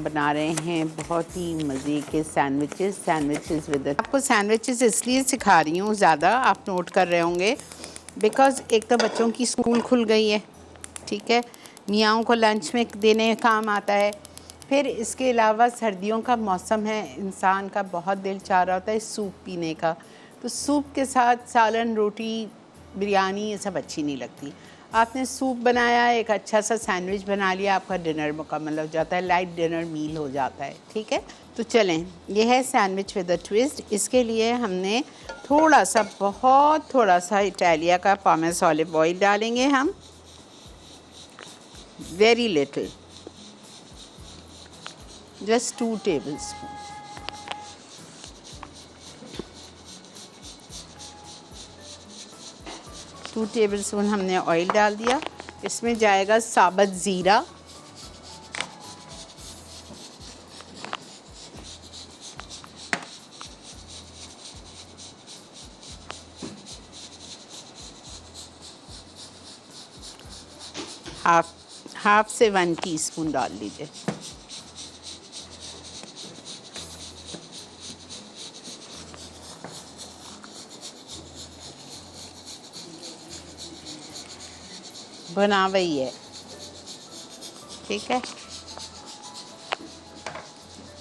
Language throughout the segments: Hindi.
बना रहे हैं बहुत ही मज़े के सैंडविचेस विद। आपको सैंडविचेस इसलिए सिखा रही हूँ, ज़्यादा आप नोट कर रहे होंगे, बिकॉज़ एक तो बच्चों की स्कूल खुल गई है, ठीक है, मियाँओं को लंच में देने काम आता है। फिर इसके अलावा सर्दियों का मौसम है, इंसान का बहुत दिल चाह रहा होता है सूप पीने का, तो सूप के साथ सालन, रोटी, बिरयानी ये सब अच्छी नहीं लगती। आपने सूप बनाया, एक अच्छा सा सैंडविच बना लिया, आपका डिनर मुकम्मल हो जाता है, लाइट डिनर मील हो जाता है, ठीक है। तो चलें, ये है सैंडविच विद अ ट्विस्ट। इसके लिए हमने थोड़ा सा, बहुत थोड़ा सा इटालिया का पामेस ऑलिव ऑयल डालेंगे हम, very little, just 2 tablespoon. Two tablespoon हमने ऑयल डाल दिया। इसमें जाएगा साबुत ज़ीरा, हाफ से 1 टीस्पून डाल लीजिए। बना वही है, ठीक है।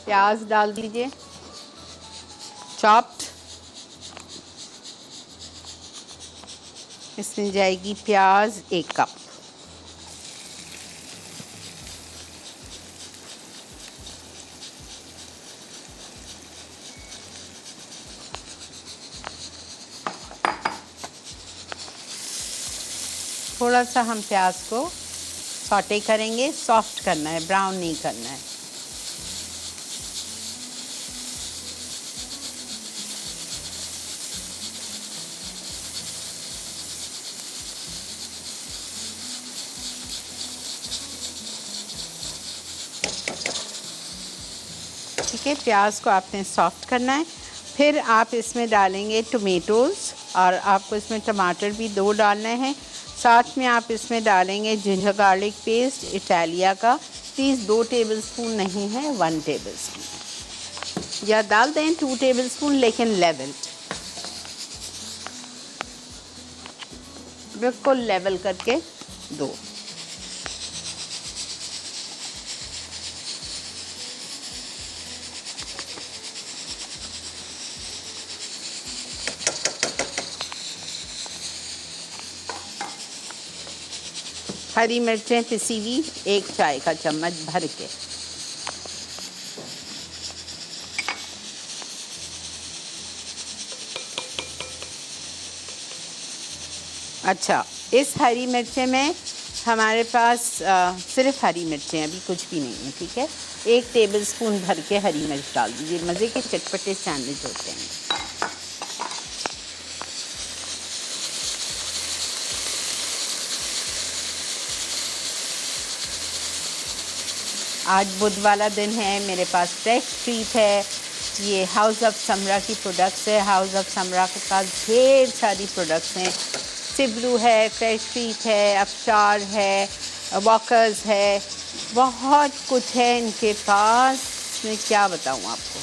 प्याज डाल दीजिए, चॉप्ड। इसमें जाएगी प्याज 1 कप। थोड़ा सा हम प्याज को सॉटे करेंगे, सॉफ्ट करना है, ब्राउन नहीं करना है। ठीक है, प्याज को आपने सॉफ्ट करना है। फिर आप इसमें डालेंगे टोमेटोज़, और आपको इसमें टमाटर भी 2 डालने हैं। साथ में आप इसमें डालेंगे जिंजर गार्लिक पेस्ट इटालिया का, प्लीज़ 2 टेबलस्पून नहीं है, 1 टेबलस्पून, या डाल दें 2 टेबलस्पून, लेकिन लेवल, बिल्कुल लेवल करके दो। हरी मिर्चें पिसी हुई 1 चाय का चम्मच भर के। अच्छा, इस हरी मिर्चें में हमारे पास सिर्फ हरी मिर्चें, अभी कुछ भी नहीं है, ठीक है। 1 टेबलस्पून भर के हरी मिर्च डाल दीजिए, मज़े के चटपटे सैंडविच होते हैं। आज बुध वाला दिन है, मेरे पास फ्रेश ट्रीट है, ये हाउस ऑफ समरा की प्रोडक्ट्स है। हाउस ऑफ समरा के पास ढेर सारी प्रोडक्ट्स हैं, सिबलू है, फ्रेश ट्रीट है, अफशार है, वॉकर्स है, बहुत कुछ है इनके पास, मैं क्या बताऊँ आपको।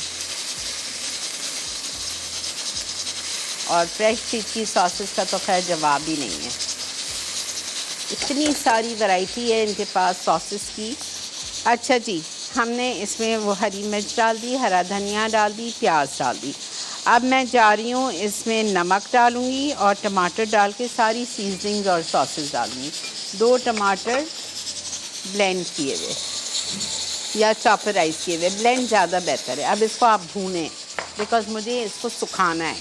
और फ्रेश ट्रीट की सॉसेस का तो खैर जवाब ही नहीं है, इतनी सारी वैरायटी है इनके पास सॉसेस की। अच्छा जी, हमने इसमें वो हरी मिर्च डाल दी, हरा धनिया डाल दी, प्याज डाल दी। अब मैं जा रही हूँ इसमें नमक डालूँगी और टमाटर डाल के सारी सीजनिंग्स और सॉसेस डालूँगी। 2 टमाटर ब्लेंड किए हुए या चॉपराइज किए हुए, ब्लेंड ज़्यादा बेहतर है। अब इसको आप भूनें, बिकॉज़ मुझे इसको सुखाना है।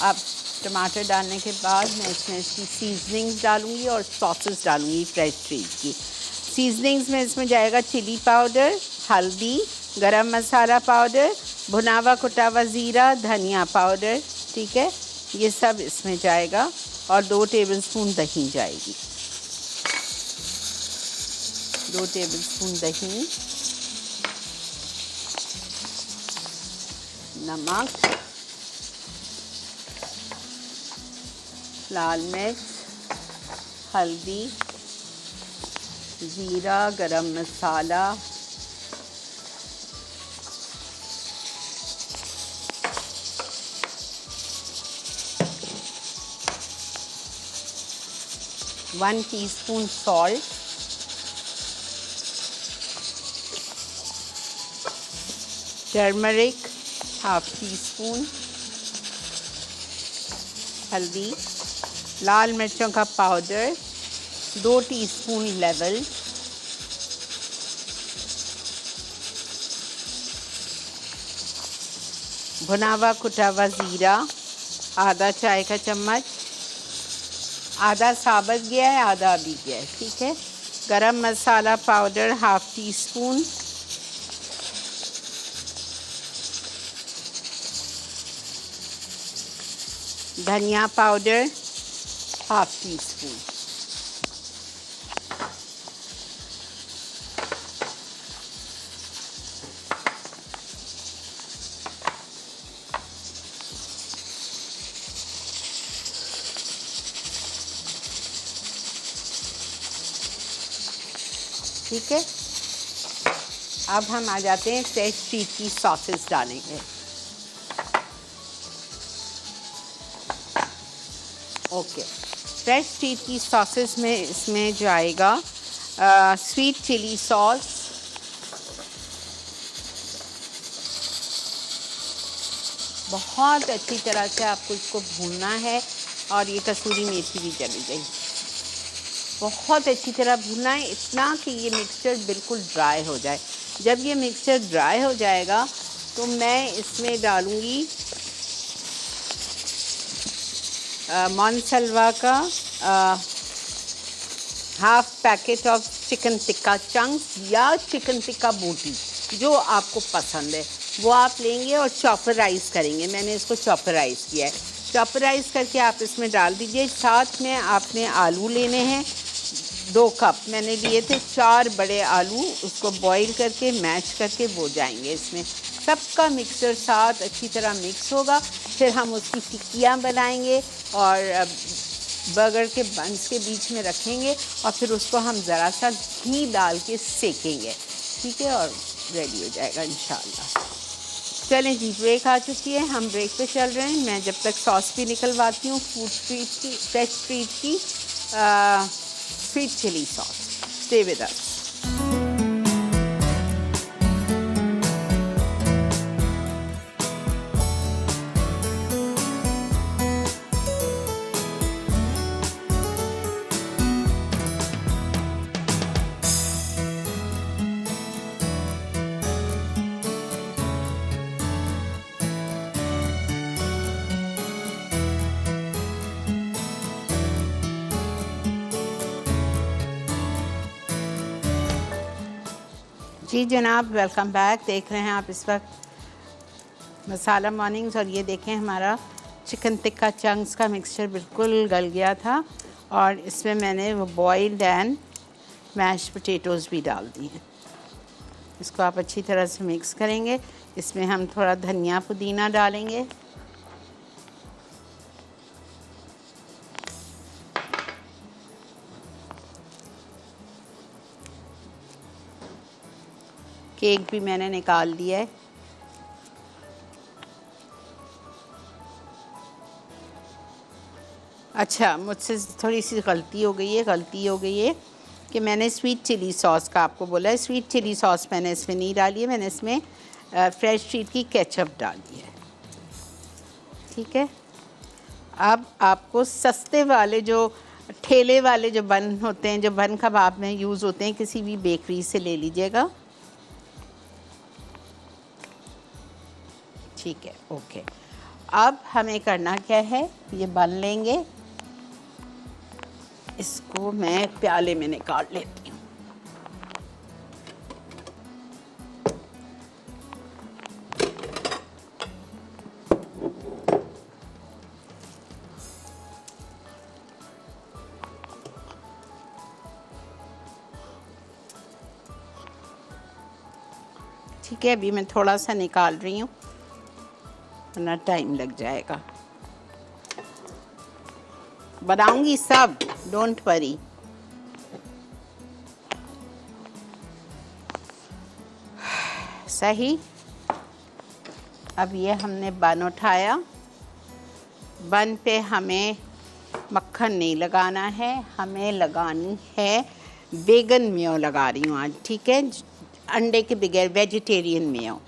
अब टमाटर डालने के बाद मैं इसमें इसकी सीजनिंग्स डालूँगी और सॉसेस डालूँगी फ्रेश ट्रीट की। सीजनिंग्स में इसमें जाएगा चिली पाउडर, हल्दी, गरम मसाला पाउडर, भुनावा कुटावा ज़ीरा, धनिया पाउडर, ठीक है, ये सब इसमें जाएगा। और 2 टेबलस्पून दही जाएगी, 2 टेबलस्पून दही, नमक, लाल मिर्च, हल्दी, ज़ीरा, garam masala, one teaspoon salt, turmeric half teaspoon, हल्दी, लाल मिर्चों का पाउडर 2 टीस्पून लेवल, भुना हुआ कुटा हुआ ज़ीरा आधा चाय का चम्मच, आधा साबुत गया है आधा अभी गया है, ठीक है। गरम मसाला पाउडर हाफ टी स्पून, धनिया पाउडर हाफ टी स्पून, ठीक है। अब हम आ जाते हैं फ्रेश स्ट्रीट की सॉसेस डालेंगे। ओके, फ्रेश स्ट्रीट की सॉसेस में इसमें जाएगा स्वीट चिली सॉस, बहुत अच्छी तरह से आपको इसको भूनना है, और ये कसूरी मेथी भी चली गई, बहुत अच्छी तरह भूनना है, इतना कि ये मिक्सचर बिल्कुल ड्राई हो जाए। जब ये मिक्सचर ड्राई हो जाएगा तो मैं इसमें डालूँगी मोनसेल्वा का half packet of chicken tikka chunks या चिकन टिक्का बोटी, जो आपको पसंद है वो आप लेंगे और चॉपराइज़ करेंगे। मैंने इसको चॉपराइज़ किया है, चॉपराइज़ करके आप इसमें डाल दीजिए। साथ में आपने आलू लेने हैं 2 कप मैंने लिए थे, 4 बड़े आलू, उसको बॉईल करके मैश करके वो जाएंगे इसमें। सबका मिक्सचर साथ अच्छी तरह मिक्स होगा, फिर हम उसकी टिक्कियाँ बनाएंगे और बर्गर के बंस के बीच में रखेंगे और फिर उसको हम ज़रा सा घी डाल के सेकेंगे, ठीक है, और रेडी हो जाएगा इंशाल्लाह। चलें जी, ब्रेक आ चुकी है, हम ब्रेक पे चल रहे हैं। मैं जब तक सॉस भी निकलवाती हूँ फूड स्ट्रीट की, फ्रेश स्ट्रीट की sweet chilli sauce. Stay with us. जी जनाब, वेलकम बैक। देख रहे हैं आप इस वक्त मसाला मॉर्निंग्स, और ये देखें हमारा चिकन टिक्का चंक्स का मिक्सचर बिल्कुल गल गया था, और इसमें मैंने वो बॉइल्ड एंड मैश पोटैटोज़ भी डाल दी हैं। इसको आप अच्छी तरह से मिक्स करेंगे। इसमें हम थोड़ा धनिया पुदीना डालेंगे, केक भी मैंने निकाल दिया है। अच्छा, मुझसे थोड़ी सी गलती हो गई है कि मैंने स्वीट चिली सॉस का आपको बोला है। स्वीट चिली सॉस मैंने इसमें नहीं डाली है, मैंने इसमें फ्रेश स्ट्रीट की केचप डाली है, ठीक है। अब आपको सस्ते वाले जो ठेले वाले जो बन होते हैं, जो बन कबाब में यूज़ होते हैं, किसी भी बेकरी से ले लीजिएगा, ठीक है, ओके। अब हमें करना क्या है, ये बन लेंगे, इसको मैं प्याले में निकाल लेती हूँ। ठीक है, अभी मैं थोड़ा सा निकाल रही हूँ, वरना टाइम लग जाएगा। बनाऊंगी सब, डोंट वरी। ऐसा ही। अब ये हमने बन उठाया, बन पे हमें मक्खन नहीं लगाना है, हमें लगानी है बेगन मेयो लगा रही हूँ आज, ठीक है, अंडे के बगैर वेजिटेरियन मेयो।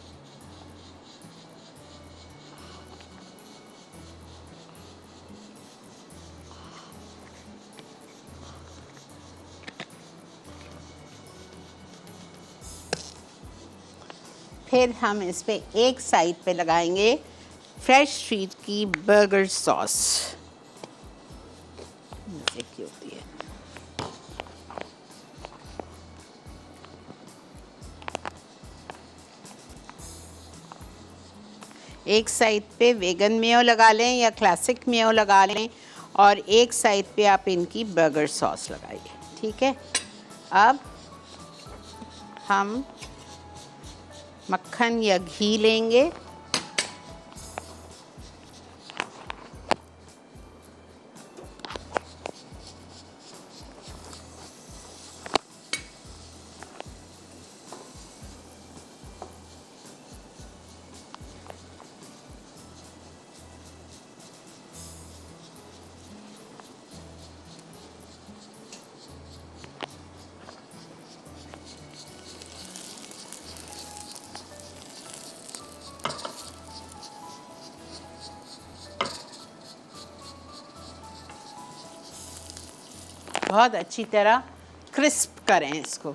फिर हम इस पे एक साइड पे लगाएंगे फ्रेश स्ट्रीट की बर्गर सॉस, मज़े की होती है। एक साइड पे वेगन मेयो लगा लें या क्लासिक मेयो लगा लें, और एक साइड पे आप इनकी बर्गर सॉस लगाइए, ठीक है। अब हम मक्खन या घी लेंगे, बहुत अच्छी तरह क्रिस्प करें इसको।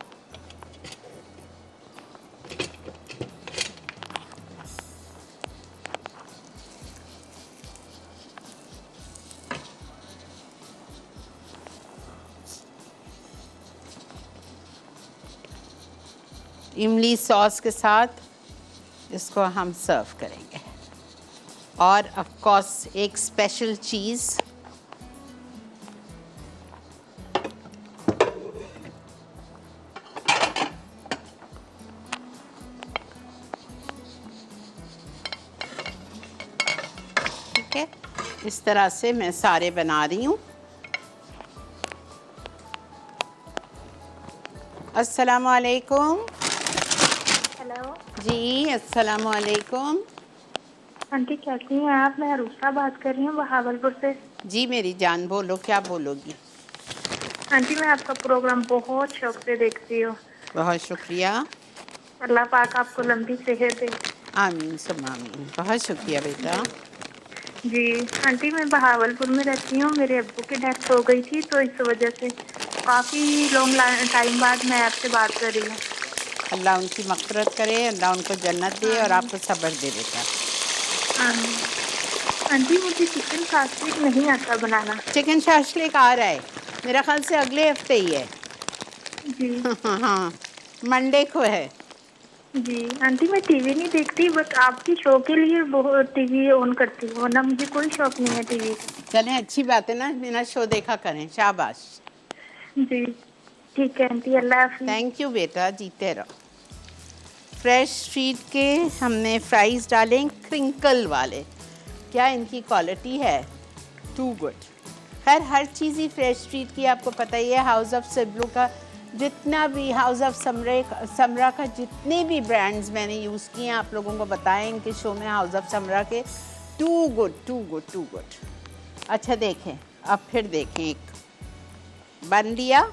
इमली सॉस के साथ इसको हम सर्व करेंगे, और ऑफ कोर्स एक स्पेशल चीज़, ठीक है। इस तरह से मैं सारे बना रही हूँ। अस्सलाम वालेकुम। हेलो जी अस्सलाम वालेकुम। आंटी, कैसी हैं आप? मैं अरूसा बात कर रही हूँ बहावलपुर से। जी मेरी जान, बोलो क्या बोलोगी। आंटी, मैं आपका प्रोग्राम बहुत शौक से देखती हूँ। बहुत शुक्रिया। अल्लाह पाक आपको लंबी सेहत दे। आमीन सुम्मा आमीन, बहुत शुक्रिया बेटा। जी आंटी, मैं बहावलपुर में रहती हूँ। मेरे अब्बू की डेथ हो गई थी, तो इस वजह से काफ़ी लॉन्ग टाइम बाद मैं आपसे बात कर रही हूँ। अल्लाह उनकी मग़फ़िरत करे, अल्लाह उनको जन्नत दे और आमीन आपको सब्र दे बेटा। आमीन। आंटी, मुझे चिकन शास्त्रिक नहीं आता बनाना। चिकन शाशलिक आ रहा है, मेरा ख्याल से अगले हफ्ते ही है। जी हाँ, मंडे को है। जी आंटी, मैं टीवी नहीं देखती, बस आपकी शो के लिए बहुत टीवी ऑन करती हूँ, वरना मुझे कोई शौक नहीं है टीवी का। चलें, अच्छी बात है ना, मेरा शो देखा करें, शाबाश। जी ठीक है आंटी, अल्लाह हाफिज़। थैंक यू बेटा, जीते रहो। फ्रेश स्ट्रीट के हमने फ्राइज़ डालें, क्रिंकल वाले। क्या इनकी क्वालिटी है, टू गुड। खैर हर चीज़ ही फ्रेश स्ट्रीट की आपको पता ही है। हाउस ऑफ सिब्लू का जितना भी, हाउस ऑफ समरा का जितने भी ब्रांड्स मैंने यूज़ किए हैं आप लोगों को बताएं इनके शो में, हाउस ऑफ समरा के, too good too good too good. अच्छा देखें, अब फिर देखें, एक बन लिया,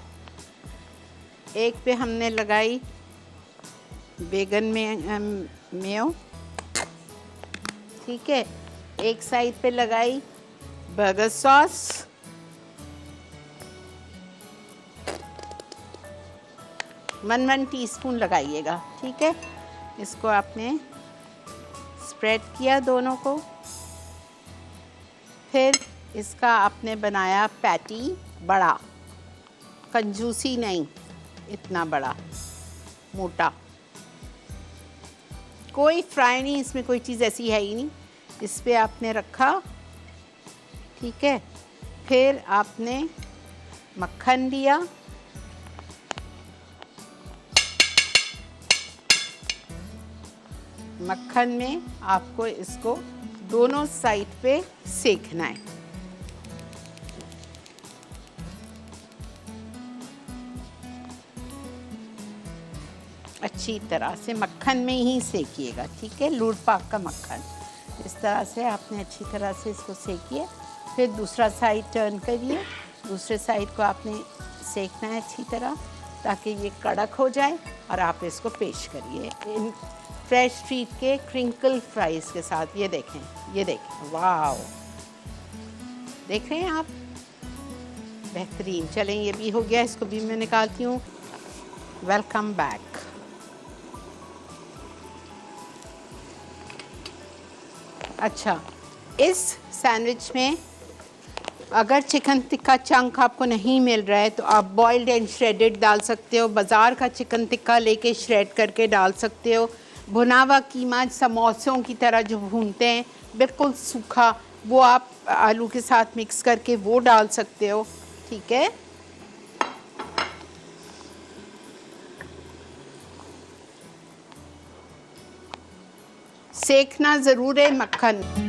एक पे हमने लगाई बेगन में मेयो, ठीक है, एक साइड पे लगाई बर्गर सॉस, 1 टीस्पून लगाइएगा, ठीक है। इसको आपने स्प्रेड किया दोनों को, फिर इसका आपने बनाया पैटी बड़ा, कंजूसी नहीं, इतना बड़ा मोटा, कोई फ्राई नहीं, इसमें कोई चीज़ ऐसी है ही नहीं। इस पे आपने रखा, ठीक है। फिर आपने मक्खन लिया, मक्खन में आपको इसको दोनों साइड पे सेकना है। अच्छी तरह से मक्खन में ही सेकिएगा, ठीक है, लूट पाक का मक्खन। इस तरह से आपने अच्छी तरह से इसको सेकिए। फिर दूसरा साइड टर्न करिए, दूसरे साइड को आपने सेकना है अच्छी तरह ताकि ये कड़क हो जाए और आप इसको पेश करिए इन फ्रेश स्ट्रीट के क्रिंकल फ्राइज़ के साथ। ये देखें, ये देखें, वाह, देख रहे हैं आप, बेहतरीन। चलें, ये भी हो गया, इसको भी मैं निकालती हूँ। Welcome back. अच्छा, इस सैंडविच में अगर चिकन टिक्का चंक आपको नहीं मिल रहा है तो आप बॉइल्ड एंड श्रेडेड डाल सकते हो। बाज़ार का चिकन टिक्का लेके श्रेड करके डाल सकते हो। भुना हुआ कीमा समोसों की तरह जो भूनते हैं बिल्कुल सूखा, वो आप आलू के साथ मिक्स करके वो डाल सकते हो, ठीक है। सेकना ज़रूर है मक्खन।